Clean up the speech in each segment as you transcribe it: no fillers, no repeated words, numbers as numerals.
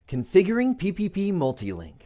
Configuring PPP Multilink.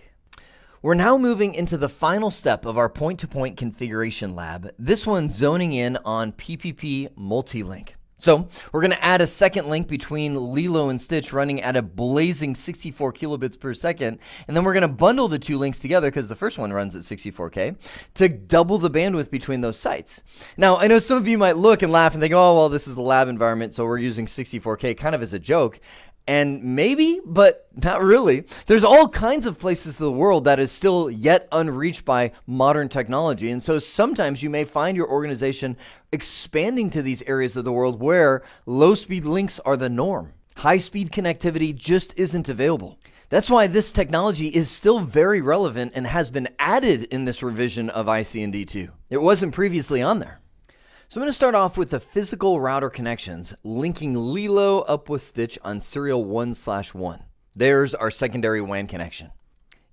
We're now moving into the final step of our point-to-point configuration lab, this one zoning in on PPP Multilink. So we're going to add a second link between Lilo and Stitch running at a blazing 64 kilobits per second, and then we're going to bundle the two links together because the first one runs at 64K to double the bandwidth between those sites. Now, I know some of you might look and laugh and think, oh, well, this is the lab environment, so we're using 64K kind of as a joke. And maybe, but not really. There's all kinds of places in the world that is still yet unreached by modern technology. And so sometimes you may find your organization expanding to these areas of the world where low-speed links are the norm. High-speed connectivity just isn't available. That's why this technology is still very relevant and has been added in this revision of IC&D2. It wasn't previously on there. So I'm going to start off with the physical router connections, linking Lilo up with Stitch on serial 1/1. There's our secondary WAN connection.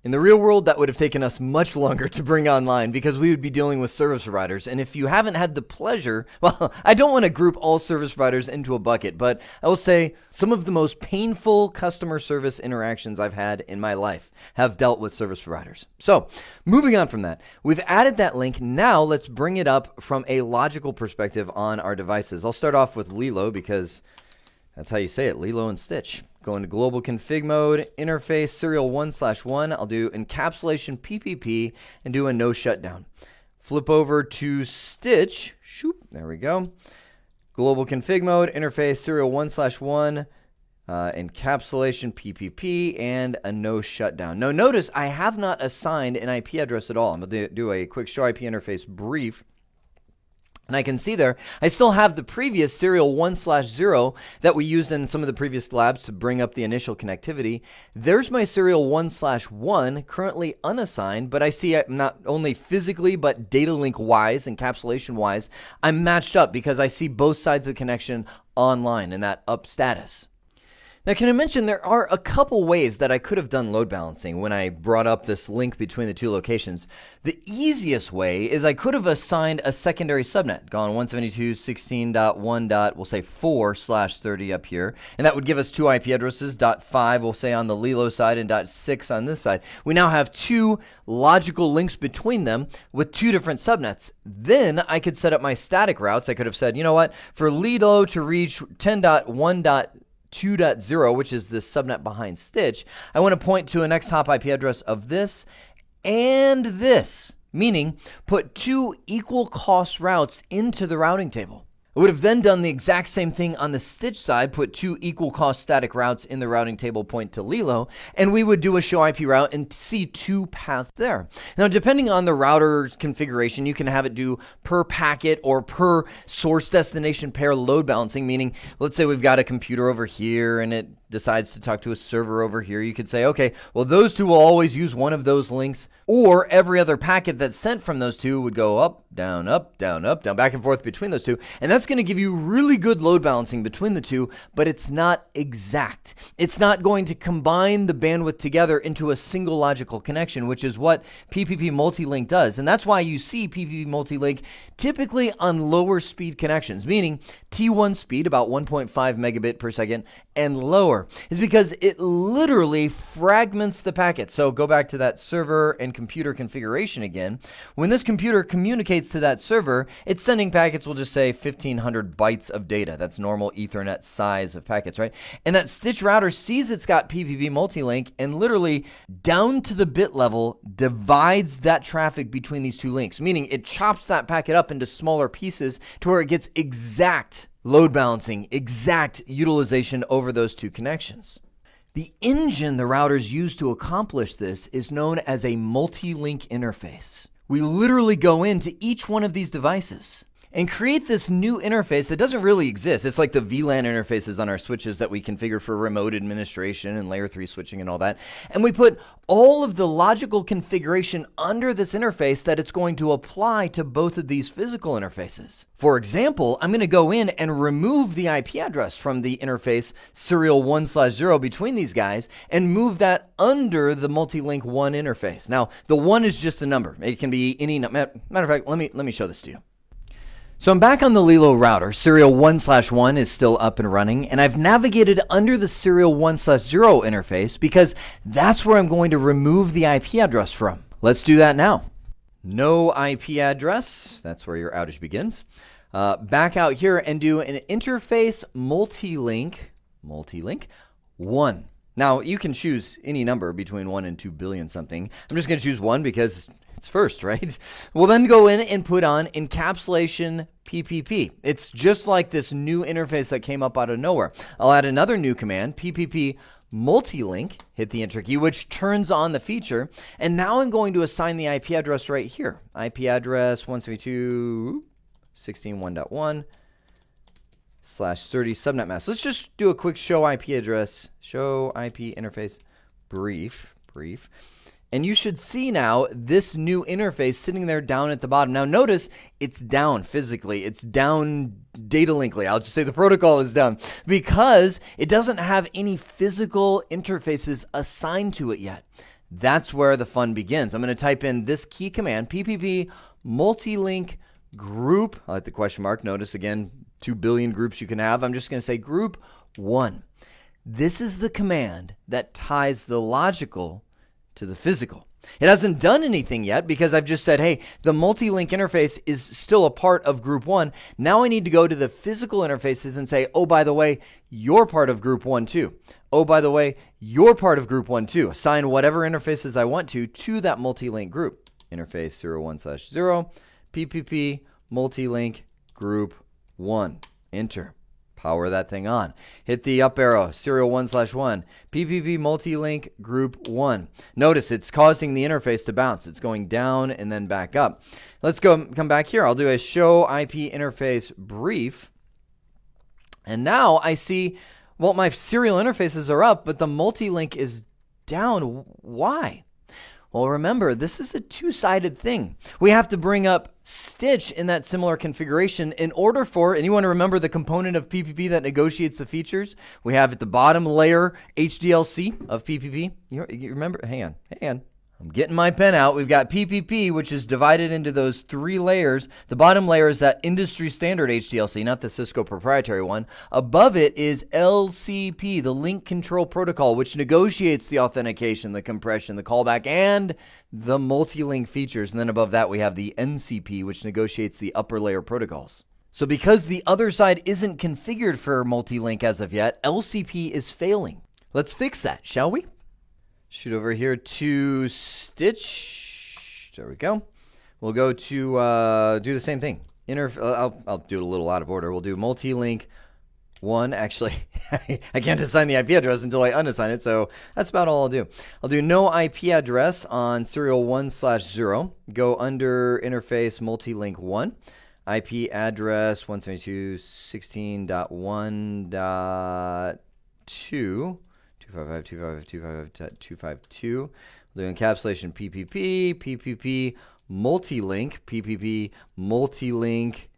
In the real world, that would have taken us much longer to bring online because we would be dealing with service providers. And if you haven't had the pleasure, well, I don't want to group all service providers into a bucket, but I will say some of the most painful customer service interactions I've had in my life have dealt with service providers. So moving on from that, we've added that link. Now let's bring it up from a logical perspective on our devices. I'll start off with Lilo because that's how you say it, Lilo and Stitch. Go into global config mode, interface serial 1/1. I'll do encapsulation PPP and do a no shutdown. Flip over to Stitch. Shoop, there we go. Global config mode, interface serial 1/1, encapsulation PPP, and a no shutdown. Now notice I have not assigned an IP address at all. I'm going to do a quick show IP interface brief. And I can see there, I still have the previous serial 1/0 that we used in some of the previous labs to bring up the initial connectivity. There's my serial 1/1 currently unassigned, but I see not only physically, but data link wise, encapsulation wise, I'm matched up because I see both sides of the connection online in that up status. Now, can I mention there are a couple ways that I could have done load balancing when I brought up this link between the two locations. The easiest way is I could have assigned a secondary subnet, gone 172.16.1. We'll say 4/30 up here, and that would give us two IP addresses, .5 we'll say on the Lilo side and .6 on this side. We now have two logical links between them with two different subnets. Then I could set up my static routes. I could have said, you know what, for Lilo to reach 10.1.2.0, which is this subnet behind Stitch, I want to point to an next hop IP address of this and this, meaning put two equal cost routes into the routing table. I would have then done the exact same thing on the Stitch side, put two equal cost static routes in the routing table point to Lilo, and we would do a show IP route and see two paths there. Now, depending on the router configuration, you can have it do per packet or per source destination pair load balancing, meaning let's say we've got a computer over here and it decides to talk to a server over here. You could say, okay, well, those two will always use one of those links, or every other packet that's sent from those two would go up, down, back and forth between those two. And that's going to give you really good load balancing between the two, but it's not exact. It's not going to combine the bandwidth together into a single logical connection, which is what PPP Multilink does. And that's why you see PPP Multilink typically on lower speed connections, meaning T1 speed, about 1.5 megabit per second, and lower, is because it literally fragments the packet. So go back to that server and computer configuration again. When this computer communicates to that server, it's sending packets, we'll just say 1500 bytes of data. That's normal Ethernet size of packets, right? And that Stitch router sees it's got PPP Multilink and literally down to the bit level divides that traffic between these two links, meaning it chops that packet up into smaller pieces to where it gets exact load balancing, exact utilization over those two connections. The engine the routers use to accomplish this is known as a multi-link interface. We literally go into each one of these devices and create this new interface that doesn't really exist. It's like the VLAN interfaces on our switches that we configure for remote administration and layer 3 switching and all that. And we put all of the logical configuration under this interface that it's going to apply to both of these physical interfaces. For example, I'm going to go in and remove the IP address from the interface serial 1/0 between these guys and move that under the Multilink 1 interface. Now, the 1 is just a number. It can be any, matter of fact, let me show this to you. So I'm back on the Lilo router. Serial 1/1 is still up and running, and I've navigated under the serial 1/0 interface because that's where I'm going to remove the IP address from. Let's do that now. No IP address, that's where your outage begins. Back out here and do an interface multilink 1. Now, you can choose any number between 1 and 2 billion something. I'm just going to choose 1 because it's first, right? We'll then go in and put on encapsulation PPP. It's just like this new interface that came up out of nowhere. I'll add another new command, PPP Multilink, hit the enter key, which turns on the feature. And now I'm going to assign the IP address right here. IP address 172.16.1.1/30 subnet mask. Let's just do a quick show IP address, show IP interface brief. And you should see now this new interface sitting there down at the bottom. Now notice it's down physically. It's down data linkly. I'll just say the protocol is down because it doesn't have any physical interfaces assigned to it yet. That's where the fun begins. I'm going to type in this key command, PPP Multilink Group. I like the question mark. Notice again, 2 billion groups you can have. I'm just going to say group 1. This is the command that ties the logical to the physical. It hasn't done anything yet because I've just said, hey, the multi-link interface is still a part of group 1. Now I need to go to the physical interfaces and say, oh, by the way, you're part of group 1 too. Oh, by the way, you're part of group 1 too. Assign whatever interfaces I want to that multi-link group. Interface 01/0, PPP multi-link group 1. Enter. Power that thing on. Hit the up arrow, serial 1/1, PPP multi-link group 1. Notice it's causing the interface to bounce. It's going down and then back up. Let's come back here. I'll do a show IP interface brief. And now I see, well, my serial interfaces are up, but the multi-link is down. Why? Well, remember, this is a two-sided thing. We have to bring up Stitch in that similar configuration in order for, and you want to remember the component of PPP that negotiates the features? We have at the bottom layer HDLC of PPP. You remember? Hang on. I'm getting my pen out. We've got PPP, which is divided into those 3 layers. The bottom layer is that industry standard HDLC, not the Cisco proprietary one. Above it is LCP, the link control protocol, which negotiates the authentication, the compression, the callback, and the multi-link features. And then above that, we have the NCP, which negotiates the upper layer protocols. So because the other side isn't configured for multi-link as of yet, LCP is failing. Let's fix that, shall we? Shoot over here to Stitch. There we go. We'll go to do the same thing. I'll do it a little out of order. We'll do multi-link 1. Actually, I can't assign the IP address until I unassign it, so that's about all I'll do. I'll do no IP address on serial 1/0. Go under interface multi-link 1. IP address 172.16.1.2. 255.255.252. We'll do encapsulation PPP multi-link,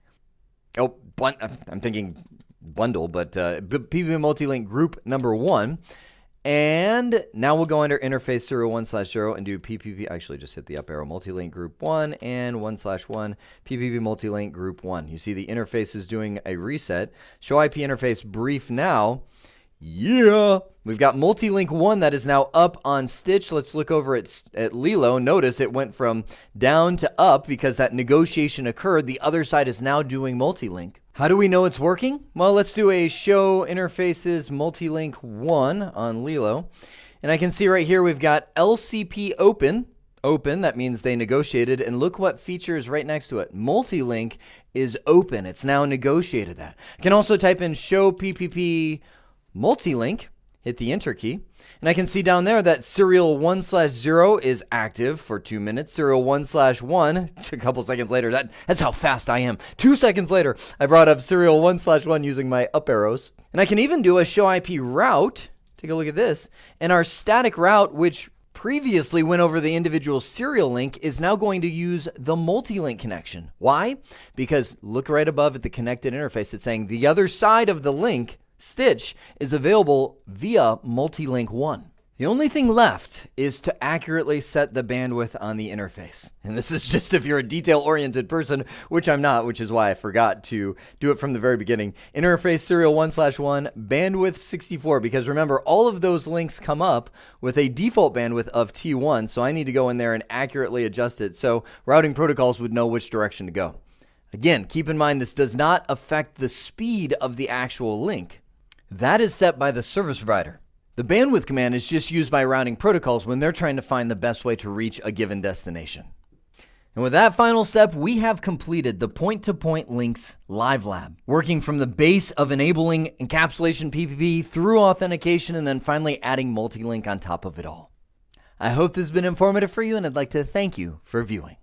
oh, I'm thinking bundle, but PPP multi-link group number 1. And now we'll go under interface serial 1/0 and do PPP, actually just hit the up arrow, multi-link group 1 and 1/1, PPP multi-link group 1. You see the interface is doing a reset. Show IP interface brief now. Yeah, we've got multi-link 1 that is now up on Stitch. Let's look over at Lilo. Notice it went from down to up because that negotiation occurred. The other side is now doing multi-link. How do we know it's working? Well, let's do a show interfaces multi-link 1 on Lilo. And I can see right here we've got LCP open. That means they negotiated. And look what feature is right next to it. Multi-link is open. It's now negotiated that. I can also type in show PPP multi-link, hit the enter key, and I can see down there that serial 1/0 is active for 2 minutes. Serial 1/1, a couple seconds later, that's how fast I am. 2 seconds later, I brought up serial 1/1 using my up arrows. And I can even do a show IP route. Take a look at this. And our static route, which previously went over the individual serial link, is now going to use the multi-link connection. Why? Because look right above at the connected interface. It's saying the other side of the link, Stitch, is available via multi-link 1. The only thing left is to accurately set the bandwidth on the interface. And this is just if you're a detail-oriented person, which I'm not, which is why I forgot to do it from the very beginning. Interface serial 1/1, bandwidth 64, because remember, all of those links come up with a default bandwidth of T1, so I need to go in there and accurately adjust it so routing protocols would know which direction to go. Again, keep in mind this does not affect the speed of the actual link. That is set by the service provider. The bandwidth command is just used by routing protocols when they're trying to find the best way to reach a given destination. And with that final step, we have completed the point-to-point links live lab, working from the base of enabling encapsulation PPP through authentication and then finally adding Multilink on top of it all. I hope this has been informative for you, and I'd like to thank you for viewing.